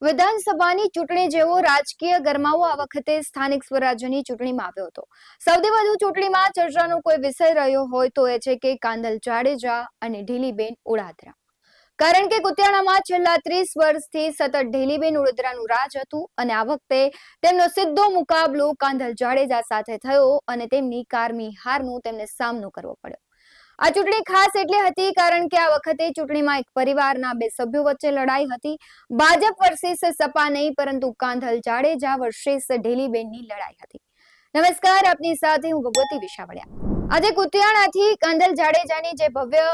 વિધાનસભાની ચૂંટણી જેવો રાજકીય ગરમાવો આ વખતે સ્થાનિક સ્વરાજ્યની ચૂંટણીમાં આવ્યો હતો. સૌથી વધુ ચૂંટણીમાં ચર્ચાનો કોઈ વિષય રહ્યો હોય તો એ છે કે કાંધલ જાડેજા અને ઢીલીબેન ઉડાદરા. કારણ કે કુતિયાણામાં છેલ્લા 30 વર્ષથી સતત ઢીલીબેન ઉડાદરાનું રાજ હતું અને આ વખતે તેમનો સીધો મુકાબલો કાંધલ જાડેજા સાથે થયો અને તેમની કારમી હારનો તેમને સામનો કરવો પડ્યો. આ ચૂંટણી ખાસ એટલે હતી કારણ કે આ વખતે ચૂંટણીમાં એક પરિવારના બે સભ્યો વચ્ચે લડાઈ હતી. ભાજપ વર્સિસ સપા નહીં, પરંતુ કાંધલ જાડેજા વર્સિસ ઢીલીબેનની લડાઈ હતી. નમસ્કાર, આપની સાથે હું ભગવતી વિશાવડિયા. આજે કુતિયાણાથી કાંધલ જાડેજાની જે ભવ્ય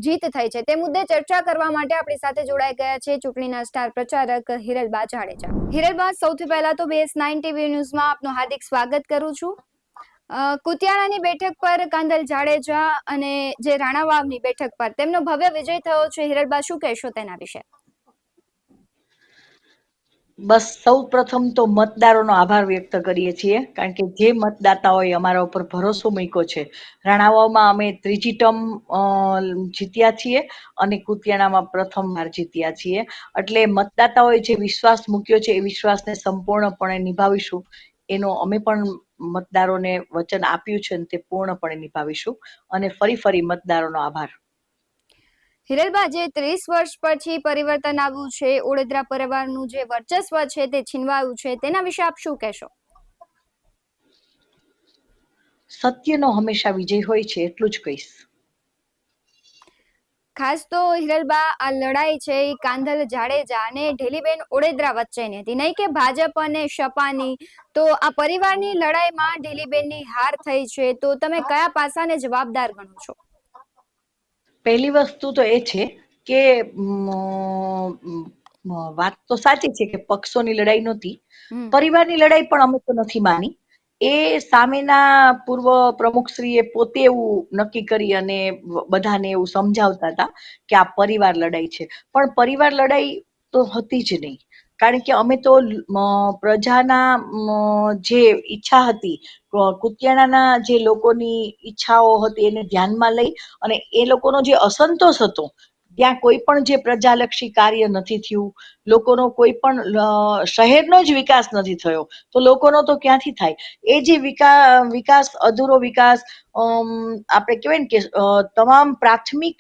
જીત થઈ છે તે મુદ્દે ચર્ચા કરવા માટે આપણી સાથે જોડાઈ ગયા છે ચૂંટણીના સ્ટાર પ્રચારક હિરલબા જાડેજા. હિરલબા, સૌથી પહેલા તો BS9 TV ન્યૂઝમાં આપનું હાર્દિક સ્વાગત કરું છું. કુતિયાણાની બેઠક પર કાંધલ જાડેજા અને જે રાણાવાવની બેઠક પર તેમનો ભવ્ય વિજય થયો છે. હિરલબા, શું કહેશો તેના વિશે? બસ સૌ પ્રથમ તો મતદારોનો આભાર વ્યક્ત કરીએ છીએ, કારણ કે જે મતદાતાઓએ અમારા ઉપર ભરોસો મૂક્યો છે. રાણાવાવમાં અમે ત્રીજી ટર્મ જીત્યા છીએ અને કુતિયાણામાં પ્રથમ વાર જીત્યા છીએ. એટલે મતદાતાઓએ જે વિશ્વાસ મૂક્યો છે એ વિશ્વાસને સંપૂર્ણપણે નિભાવીશું, એનો અમે પણ મતદારોને વચન આપ્યું છે અને તે પૂર્ણપણે નિભાવીશું. અને ફરી મતદારોનો આભાર. હિરલબા, જે 30 વર્ષ પછી પરિવર્તન આવ્યું છે, ઉડાદરા પરિવારનું જે વર્ચસ્વ છે તે છીનવાયું છે, તેના વિશે આપ શું કહેશો? સત્યનો હંમેશા વિજય હોય છે, એટલું જ કહીશ. ખાસ તો હિરલબા, આ લડાઈ છે એ કાંધલ જાડેજા અને ઢીલીબેન ઉડાદરા વચ્ચેની હતી, નહીં કે ભાજપ અને સપાની. તો આ પરિવારની લડાઈમાં ઢીલીબેનની હાર થઈ છે, તો તમે કયા પાસાને જવાબદાર ગણો છો? પહેલી વસ્તુ તો એ છે કે વાત તો સાચી છે કે પક્ષોની લડાઈ નહોતી, પરિવારની લડાઈ પણ અમે તો નથી માની. એ સામેના પૂર્વ પ્રમુખશ્રીએ પોતે એવું નક્કી કરી અને બધાને એવું સમજાવતા હતા કે આ પરિવાર લડાઈ છે, પણ પરિવાર લડાઈ તો હતી જ નહીં. કારણ કે અમે તો પ્રજાના જે ઈચ્છા હતી, કુતિયાણાના જે લોકોની ઈચ્છાઓ હતી એને ધ્યાનમાં લઈ અને એ લોકોનો જે અસંતોષ હતો, ત્યાં કોઈ પણ જે પ્રજાલક્ષી કાર્ય નથી થયું, લોકોનો કોઈ પણ શહેરનો જ વિકાસ નથી થયો, તો લોકોનો તો ક્યાંથી થાય? એ જે વિકાસ અધૂરો વિકાસ, આપણે કહેવાય ને કે તમામ પ્રાથમિક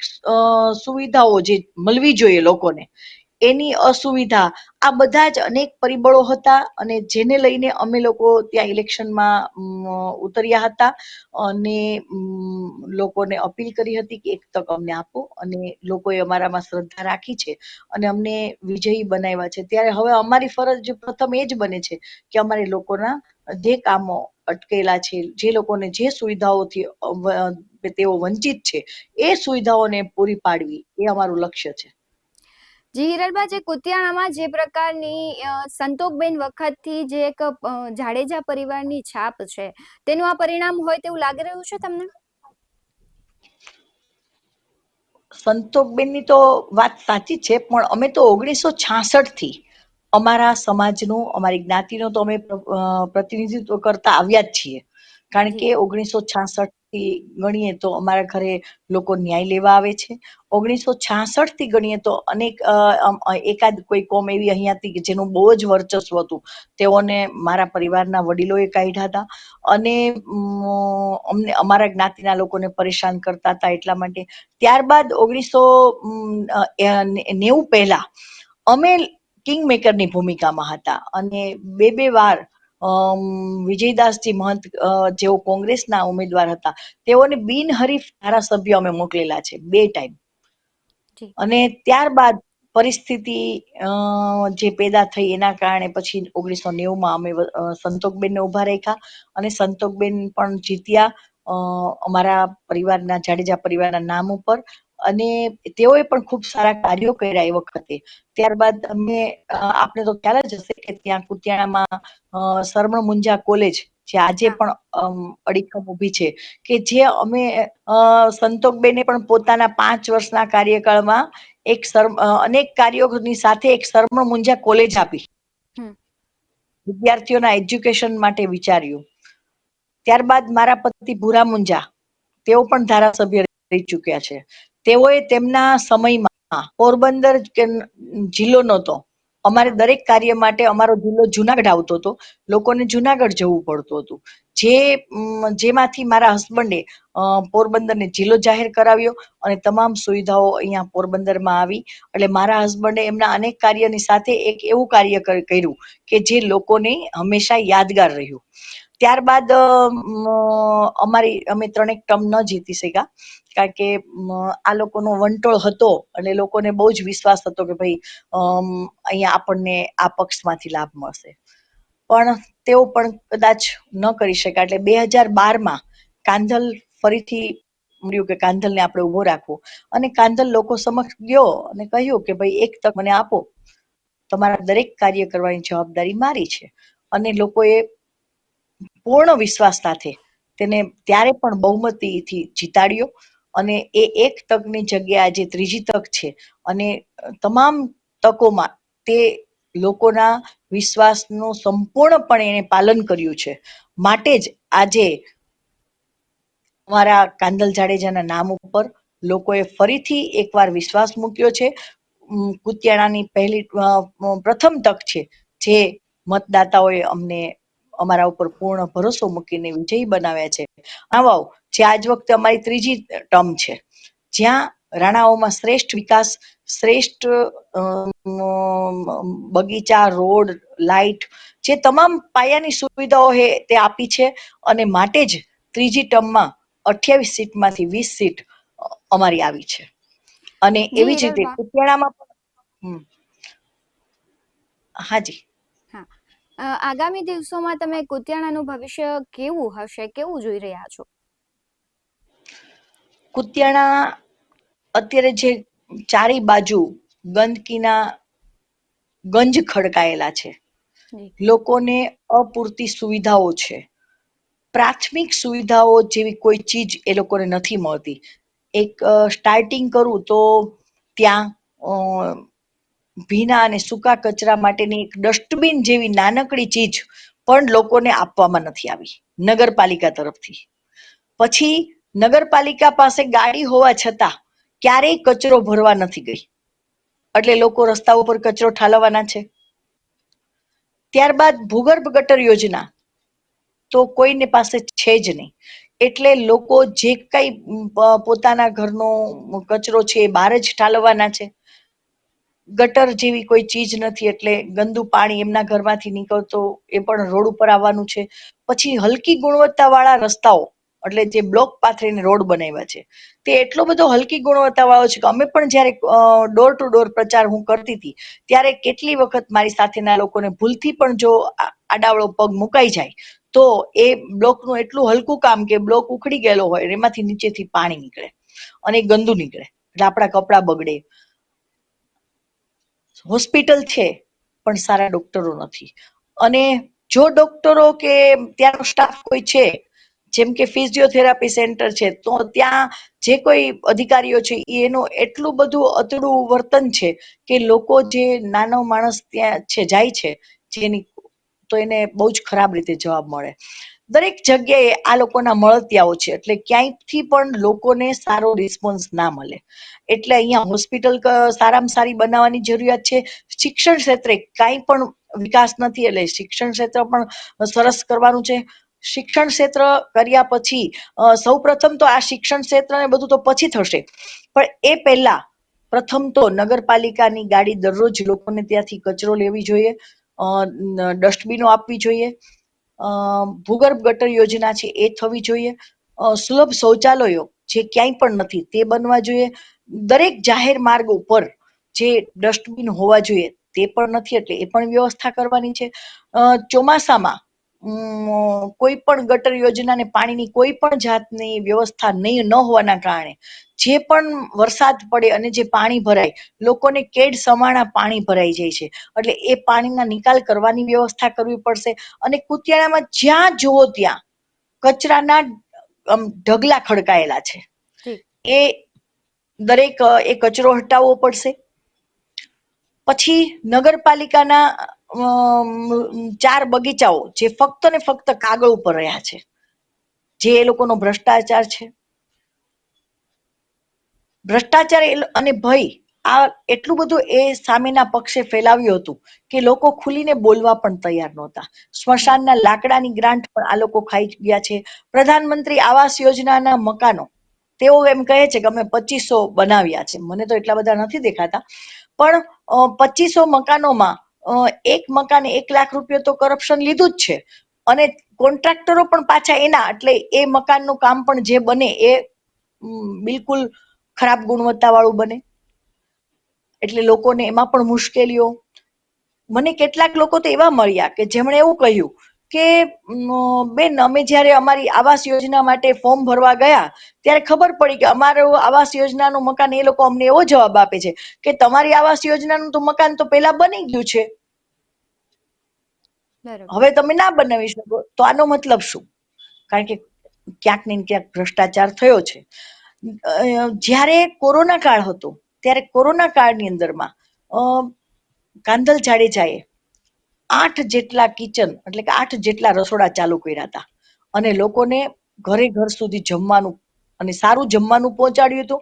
સુવિધાઓ જે મળવી જોઈએ લોકોને, એની અસુવિધા, આ બધા જ અનેક પરિબળો હતા અને જેને લઈને અમે લોકો ત્યાં ઇલેક્શનમાં ઉતર્યા હતા અને લોકોને અપીલ કરી હતી કે એક તક અમને આપો, અને લોકોએ અમારામાં શ્રદ્ધા રાખી છે અને અમને વિજયી બનાવ્યા છે. ત્યારે હવે અમારી ફરજ પ્રથમ એ જ બને છે કે અમારે લોકોના જે કામો અટકેલા છે, જે લોકોને જે સુવિધાઓથી તેઓ વંચિત છે, એ સુવિધાઓને પૂરી પાડવી, એ અમારું લક્ષ્ય છે. જી હિરલબા, જે કુતિયાણામાં જે પ્રકારની સંતોકબેન વખતથી જે એક જાડેજા પરિવારની છાપ છે, તેનું આ પરિણામ હોય તેવું લાગી રહ્યું છે તમને? સંતોકબેનની તો વાત સાચી છે, પણ અમે તો 1966 થી અમારા સમાજનું, અમારી જ્ઞાતિનું તો અમે પ્રતિનિધિત્વ કરતા આવ્યા જ છીએ. કારણ કે 1966 થી ગણીએ તો અમારા ઘરે લોકો ન્યાય લેવા આવે છે. 1966 થી ગણીએ તો અનેક એકાદ કોઈ કોમ એવી અહીંયા હતી કે જેનું બહુ જ વર્ચસ્વ હતું, તેઓને મારા પરિવારના વડીલોએ કાઢ્યા હતા અને અમને અમારા જ્ઞાતિના લોકોને પરેશાન કરતા હતા. એટલા માટે ત્યારબાદ 1990 પહેલા અમે કિંગ મેકરની ભૂમિકામાં હતા અને બે વાર વિજયદાસજી મહંત જેઓ કોંગ્રેસના ઉમેદવાર હતા, તેઓને બિનહરીફ ધારાસભ્ય અમે મોકલેલા છે 2 ટાઈમ. અને ત્યારબાદ પરિસ્થિતિ જે પેદા થઈ એના કારણે પછી 1990માં અમે સંતોકબેનને ઉભા રાખ્યા અને સંતોકબેન પણ જીત્યા અમારા પરિવારના, જાડેજા પરિવારના નામ ઉપર, અને તેઓએ પણ ખૂબ સારા કાર્યો કર્યા એ વખતે. ત્યારબાદ આપણે તો ખ્યાલ જ હશે કે ત્યાં કુતિયાણામાં સરમણ મુંજા કોલેજ જે આજે પણ અડીખમ ઊભી છે, કે જે અમે સંતોકબેને પણ પોતાના 5 વર્ષના કાર્યકાળમાં અનેક કાર્યોની સાથે એક સરમણ મુંજા કોલેજ આપી, વિદ્યાર્થીઓના એજ્યુકેશન માટે વિચાર્યું. ત્યારબાદ મારા પતિ ભૂરા મુંજા, તેઓ પણ ધારાસભ્ય રહી ચૂક્યા છે. તેઓએ તેમના સમયમાં પોરબંદર જિલ્લો નહોતો, અમારે હા. દરેક કાર્ય માટે અમારો જિલ્લો જુનાગઢ આવતો હતો, લોકોને જુનાગઢ જવું પડતું હતું. જેમાંથી મારા હસબન્ડે પોરબંદરને જિલ્લો જાહેર કરાવ્યો અને તમામ સુવિધાઓ અહીંયા પોરબંદરમાં આવી. એટલે મારા હસબન્ડે એમના અનેક કાર્યની સાથે એક એવું કાર્ય કર્યું કે જે લોકોને હંમેશા યાદગાર રહ્યું. ત્યારબાદ અમે 3 ટર્મ ન જીતી શક્યા, કારણ કે આ લોકોનો વંટોળ હતો અને લોકોને બહુ જ વિશ્વાસ હતો કે ભાઈ અહીંયા આપણને આ પક્ષમાંથી લાભ મળશે. પણ તેઓ પણ કદાચ ન કરી શક્યા. એટલે 2012માં કાંધલ ફરીથી મળ્યું કે કાંધલને આપણે ઉભો રાખવો, અને કાંધલ લોકો સમક્ષ ગયો અને કહ્યું કે ભાઈ એક તક મને આપો, તમારા દરેક કાર્ય કરવાની જવાબદારી મારી છે. અને લોકોએ પૂર્ણ વિશ્વાસ સાથે તેને ત્યારે પણ બહુમતીથી જીતાડ્યો, અને એ એક તકની જગ્યાએ આજે 3જી તક છે. અને તમામ તકોમાં તે લોકોના વિશ્વાસનું સંપૂર્ણપણે એને પાલન કર્યું છે. માટે જ આજે અમારા કાંધલ જાડેજાના નામ ઉપર લોકોએ ફરીથી એકવાર વિશ્વાસ મૂક્યો છે. કુતિયાણાની પ્રથમ તક છે, જે મતદાતાઓએ અમને અમારા ઉપર પૂર્ણ ભરોસો મૂકીને વિજયી બનાવ્યા છે. આવાવ જે આજ વખતે અમારી 3જી ટર્મ છે, જ્યાં રાણાઓમાં શ્રેષ્ઠ વિકાસ, શ્રેષ્ઠ બગીચા, રોડ, લાઈટ, જે તમામ પાયાની સુવિધાઓ તે આપી છે. અને માટે જ 3જી ટર્મમાં 28 સીટમાંથી 20 સીટ અમારી આવી છે. અને જી એવી જ રીતે હિરલબા. કુતિયાણામાં પણ હાજી. હા. આગામી દિવસોમાં તમે કુતિયાણાનું ભવિષ્ય કેવું હશે, કેવું જોઈ રહ્યા છો? કુતિયાણા અત્યારે જે ચારે બાજુ ગંદકીના ગંજ ખડકાયેલા છે, જી. લોકોને અપૂરતી સુવિધાઓ છે, પ્રાથમિક સુવિધાઓ જેવી કોઈ ચીજ એ લોકોને નથી મળતી. એક સ્ટાર્ટિંગ કરું તો ત્યાં ભીના અને સૂકા કચરા માટેની એક ડસ્ટબિન જેવી નાનકડી ચીજ પણ લોકોને આપવામાં નથી આવી નગરપાલિકા તરફથી. પછી નગરપાલિકા પાસે ગાડી હોવા છતાં ક્યારેય કચરો ભરવા નથી ગઈ, એટલે લોકો રસ્તા ઉપર કચરો ઠાલવવાના છે. ત્યારબાદ ભૂગર્ભ ગટર યોજના તો કોઈને પાસે છે જ નહીં, એટલે લોકો જે કઈ પોતાના ઘરનો કચરો છે એ બહાર જ ઠાલવવાના છે. ગટર જેવી કોઈ ચીજ નથી, એટલે ગંદુ પાણી એમના ઘરમાંથી નીકળતો એ પણ રોડ ઉપર આવવાનું છે. પછી હલકી ગુણવત્તા વાળા રસ્તાઓ, એટલે જે બ્લોક પાથરીને રોડ બનાવ્યા છે, તે એટલો બધો હલકી ગુણવત્તા વાળો છે કે અમે પણ જયારે ડોર ટુ ડોર પ્રચાર હું કરતી હતી, ત્યારે કેટલી વખત મારી સાથેના લોકોને ભૂલથી પણ જો આડાવળો પગ મુકાઈ જાય તો એ બ્લોકનું એટલું હલકું કામ કે બ્લોક ઉખડી ગયેલો હોય, એમાંથી નીચેથી પાણી નીકળે અને ગંદુ નીકળે, એટલે આપણા કપડા બગડે. હોસ્પિટલ છે પણ સારા ડોક્ટરો નથી, અને જો ડોક્ટરો કે ત્યાંનો સ્ટાફ કોઈ છે, જેમ કે ફિઝિયોથેરાપી સેન્ટર છે, તો ત્યાં જે કોઈ અધિકારીઓ છે એનું એટલું બધું અતડું વર્તન છે કે લોકો જે નાનો માણસ ત્યાં છે જાય છે, જેની તો એને બહુ જ ખરાબ રીતે જવાબ મળે. દરેક જગ્યાએ આ લોકોના મળતિયાઓ છે, એટલે ક્યાંયથી પણ લોકોને સારો રિસ્પોન્સ ના મળે. એટલે અહીંયા હોસ્પિટલ સારામાં સારી બનાવવાની જરૂરિયાત છે. શિક્ષણ ક્ષેત્રે કાંઈ પણ વિકાસ નથી, એટલે શિક્ષણ ક્ષેત્ર પણ સરસ કરવાનું છે. શિક્ષણ ક્ષેત્ર કર્યા પછી સૌ પ્રથમ તો આ શિક્ષણ ક્ષેત્ર ને બધું તો પછી થશે, પણ એ પહેલા પ્રથમ તો નગરપાલિકાની ગાડી દરરોજ લોકોને ત્યાંથી કચરો લેવી જોઈએ, ડસ્ટબિનો આપવી જોઈએ, ભૂગર્ભ ગટર યોજના છે એ થવી જોઈએ, સુલભ શૌચાલયો જે ક્યાંય પણ નથી તે બનવા જોઈએ. દરેક જાહેર માર્ગ ઉપર જે ડસ્ટબિન હોવા જોઈએ તે પણ નથી, એટલે એ પણ વ્યવસ્થા કરવાની છે. ચોમાસામાં કોઈ પણ ગટર યોજના ને પાણીની કોઈ પણ જાતની વ્યવસ્થા ન હોવાના કારણે જે પણ વરસાદ પડે અને જે પાણી ભરાય, લોકોને કેડ સમાણા પાણી ભરાઈ જાય છે, એટલે એ પાણીના નિકાલ કરવાની વ્યવસ્થા કરવી પડશે. અને કુતિયાણામાં જ્યાં જુઓ ત્યાં કચરાના ઢગલા ખડકાયેલા છે, જી. એ દરેક એ કચરો હટાવવો પડશે. પછી નગરપાલિકાના 4 બગીચાઓ જે ફક્ત ને ફક્ત કાગળ ઉપર રહ્યા છે, જે એ લોકોનો ભ્રષ્ટાચાર છે, ભ્રષ્ટાચાર અને ભય આ એટલું બધું એ સામેના પક્ષે ફેલાવ્યું હતું કે લોકો ખુલીને બોલવા પણ તૈયાર નહોતા. સ્મશાનના લાકડાની ગ્રાન્ટ પણ આ લોકો ખાઈ ગયા છે. પ્રધાનમંત્રી આવાસ યોજનાના મકાનો તેઓ એમ કહે છે કે અમે 2500 બનાવ્યા છે. મને તો એટલા બધા નથી દેખાતા, પણ 2500 મકાનોમાં એક મકાને 1 લાખ રૂપિયા તો કરપ્શન લીધું જ છે. અને કોન્ટ્રાક્ટરો પણ પાછા એના, એટલે એ મકાનનું કામ પણ જે બને એ બિલકુલ ખરાબ ગુણવત્તા વાળું બને, એટલે લોકોને એમાં પણ મુશ્કેલીઓ. મને કેટલાક લોકો તો એવા મળ્યા કે જેમણે એવું કહ્યું કે બેન, અમે જયારે અમારી આવાસ યોજના માટે ફોર્મ ભરવા ગયા ત્યારે ખબર પડી કે અમારું આવાસ યોજનાનું મકાન, એ લોકો અમને એવો જવાબ આપે છે કે તમારી આવાસ યોજનાનું તો મકાન તો પેલા બની ગયું છે, બરોબર. હવે તમે ના બનાવી શકો. તો આનો મતલબ શું? કારણ કે ક્યાંક ને ક્યાંક ભ્રષ્ટાચાર થયો છે. જ્યારે કોરોના કાળ હતો ત્યારે કોરોના કાળની અંદરમાં કાંધલ જાડેજાએ 8 જેટલા કિચન, એટલે કે 8 જેટલા રસોડા ચાલુ કર્યા હતા, અને લોકોને ઘરે ઘર સુધી જમવાનું અને સારું જમવાનું પહોંચાડ્યું હતું.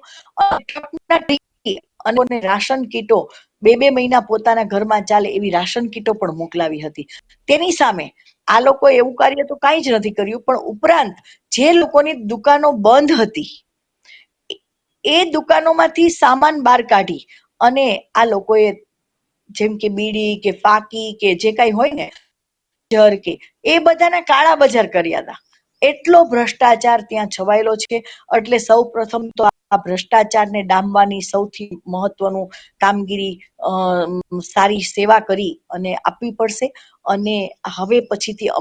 અને રાશન કીટો 2 મહિના પોતાના ઘરમાં ચાલે એવી રાશન કીટો પણ મોકલાવી હતી. તેની સામે આ લોકો એવું કાર્ય તો કાંઈ જ નથી કર્યું, પણ ઉપરાંત જે લોકોની દુકાનો બંધ હતી એ દુકાનોમાંથી સામાન બહાર કાઢી અને આ લોકોએ, જેમ કે બીડી કે ફાકી કે જે કઈ હોય ને, કે એ બધાના કાળા બજાર કર્યા હતા. એટલો ભ્રષ્ટાચાર ત્યાં છવાયેલો છે. એટલે સૌ પ્રથમ તો આ ભ્રષ્ટાચારને ડામવાની સૌથી મહત્વનું કામગીરી સારી સેવા કરી અને આપવી પડશે. અને હવે પછીથી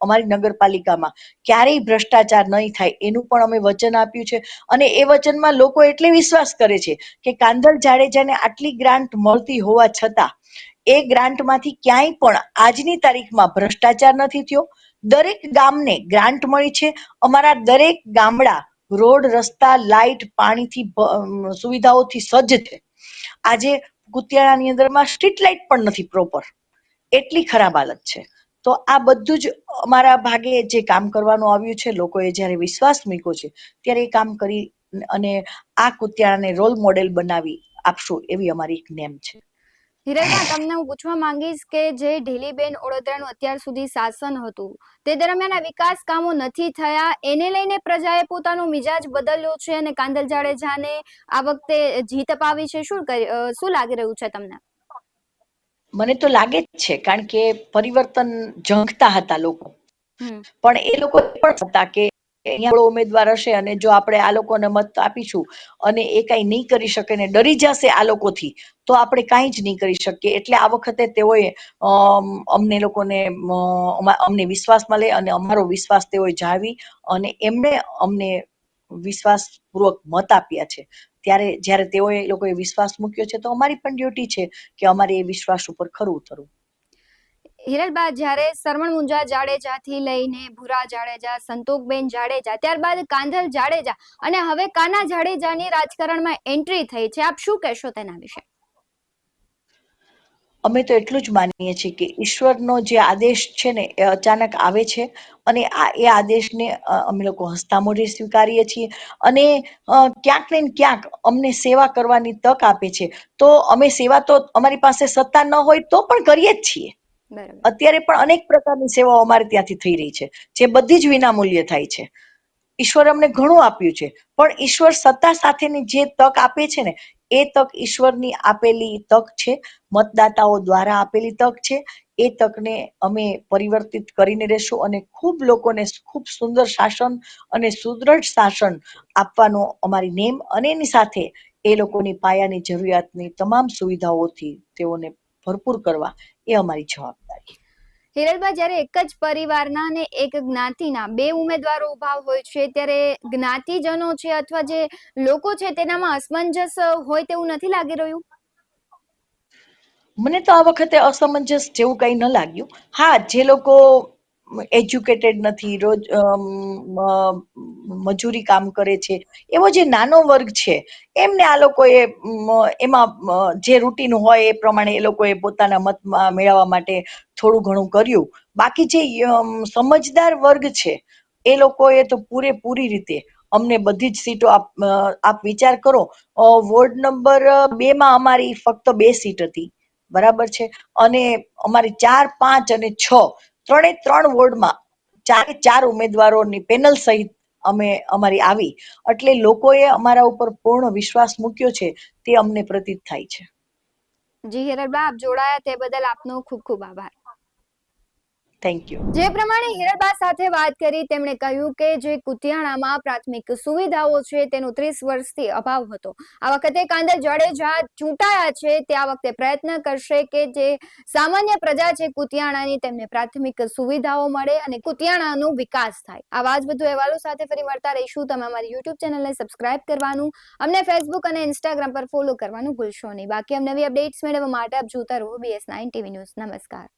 અમારી નગરપાલિકામાં ક્યારેય ભ્રષ્ટાચાર નહીં થાય એનું પણ અમે વચન આપ્યું છે. અને એ વચનમાં લોકો એટલે વિશ્વાસ કરે છે કે કાંધલ જાડેજાને આટલી ગ્રાન્ટ મળતી હોવા છતાં એ ગ્રાન્ટમાંથી ક્યાંય પણ આજની તારીખમાં ભ્રષ્ટાચાર નથી થયો. દરેક ગામને ગ્રાન્ટ મળી છે. અમારા દરેક ગામડા રોડ, રસ્તા, લાઈટ, પાણીથી સુવિધાઓથી સજ્જ છે. આજે કુતિયાણાની અંદરમાં સ્ટ્રીટ લાઇટ પણ નથી પ્રોપર, એટલી ખરાબ હાલત છે. તો આ બધું જ અમારા ભાગે જે કામ કરવાનું આવ્યું છે, લોકોએ જયારે વિશ્વાસ મૂક્યો છે ત્યારે એ કામ કરી અને આ કુતિયાણાને રોલ મોડેલ બનાવી આપશું એવી અમારી એક નેમ છે. હિરલબા, તમને હું પૂછવા માંગીશ કે જે ઢીલીબેન ઓળોદરાનું અત્યાર સુધી શાસન હતું તે દરમિયાન આ વિકાસ કામો નથી થયા, એને લઈને પ્રજાએ પોતાનો મિજાજ બદલ્યો છે અને કાંધલ જાડેજાને આ વખતે જીત અપાવી છે. શું લાગી રહ્યું છે તમને? મને તો લાગે જ છે, કારણ કે પરિવર્તન ઝંખતા હતા લોકો, હમ. પણ એ લોકો પણ હતા કે અહીંયા ઉમેદવાર હશે અને જો આપણે આ લોકોને મત આપીશું અને એ કઈ નહીં કરી શકે ને ડરી જશે આ લોકોથી, તો આપણે કાંઈ જ નહીં કરી શકીએ. એટલે આ વખતે તેઓએ અમને લોકોને અમને વિશ્વાસમાં લે અને અમારો વિશ્વાસ તેઓએ જાળવી અને એમણે અમને વિશ્વાસપૂર્વક મત આપ્યા છે. ત્યારે જ્યારે તેઓએ લોકોએ વિશ્વાસ મૂક્યો છે, તો અમારી પણ ડ્યુટી છે કે અમારે એ વિશ્વાસ ઉપર ખરું ઉતરવું. હિરલબા, જ્યારે સરમણ મુંજા જાડેજા થી લઈને ભૂરા જાડેજા, સંતોકબેન જાડેજા, ત્યારબાદ કાંધલ જાડેજા અને હવે કાના જાડેજાની રાજકારણમાં એન્ટ્રી થઈ છે, આપ શું કહેશો તેના વિશે? અમે તો એટલું જ માનીએ છીએ કે ઈશ્વરનો જે આદેશ છે ને એ અચાનક આવે છે અને એ આદેશને અમે લોકો હસતા મોઢે સ્વીકારીએ છીએ. અને ક્યાંક ને ક્યાંક અમને સેવા કરવાની તક આપે છે. તો અમે સેવા તો અમારી પાસે સત્તા ન હોય તો પણ કરીએ જ છીએ. બરાબર. અત્યારે પણ અનેક પ્રકારની સેવાઓ અમારે ત્યાંથી થઈ રહી છે, જે બધી જ વિનામૂલ્યે થાય છે. ઈશ્વર અમને ઘણું આપ્યું છે, પણ ઈશ્વર સત્તા સાથેની જે તક આપે છે ને, એ તક ઈશ્વરની આપેલી તક છે, મતદાતાઓ દ્વારા આપેલી તક છે. એ તકને અમે પરિવર્તિત કરીને રહેશું અને ખૂબ લોકોને ખૂબ સુંદર શાસન અને સુદૃઢ શાસન આપવાનો અમારી નેમ, અને એની સાથે એ લોકોની પાયાની જરૂરિયાતની તમામ સુવિધાઓથી તેઓને ભરપૂર કરવા એ અમારી જવાબદારી. હિરલબા, જ્યારે એક જ પરિવારના અને એક જ્ઞાતિના બે ઉમેદવારો ઉભા હોય છે ત્યારે જ્ઞાતિજનો છે અથવા જે લોકો છે તેનામાં અસમંજસ હોય તેવું નથી લાગી રહ્યું? મને તો આ વખતે અસમંજસ જેવું કઈ ન લાગ્યું. હા, જે લોકો એજ્યુકેટેડ નથી, રોજ મજૂરી કામ કરે છે, એવો જે નાનો વર્ગ છે, એમને આ લોકોએ એમાં જે રૂટીન હોય એ પ્રમાણે એ લોકોએ પોતાના મત મેળવવા માટે થોડું ઘણું કર્યું. બાકી જે સમજદાર વર્ગ છે એ લોકોએ તો પૂરેપૂરી રીતે અમને બધી જ સીટો આપ વિચાર કરો, વોર્ડ નંબર 2 માં અમારી ફક્ત 2 સીટ હતી, બરાબર છે, અને અમારી 4, 5 અને 6 3 વોર્ડમાં 4 ઉમેદવારોની પેનલ સહિત અમારી આવી, એટલે લોકોએ અમારા ઉપર પૂર્ણ વિશ્વાસ મૂક્યો છે તે અમને પ્રતીત થાય છે. જી હિરલબા, આપ જોડાયા તે બદલ આપનો ખૂબ ખૂબ આભાર. Thank you. જે પ્રમાણે હિરલબા સાથે વાત કરી તેમણે કહ્યું કે જે કુતિયાણામાં પ્રાથમિક સુવિધાઓ છે તેનો 30 વર્ષથી અભાવ હતો. આ વખતે કાંદલ જાડેજા ચૂંટાયા છે તે આ વખતે પ્રયત્ન કરશે કે જે સામાન્ય પ્રજા છે કુતિયાણાની તેમને પ્રાથમિક સુવિધાઓ મળે અને કુતિયાણાનો વિકાસ થાય. આવા જ વધુ અહેવાલો સાથે ફરી મળતા રહીશું. તમે અમારી યુટ્યુબ ચેનલને સબસ્ક્રાઇબ કરવાનું, અમને ફેસબુક અને ઇન્સ્ટાગ્રામ પર ફોલો કરવાનું ભૂલશો નહીં. બાકી નવી અપડેટ્સ મેળવવા માટે આપ જોતા રહો BS9 TV ન્યૂઝ. નમસ્કાર.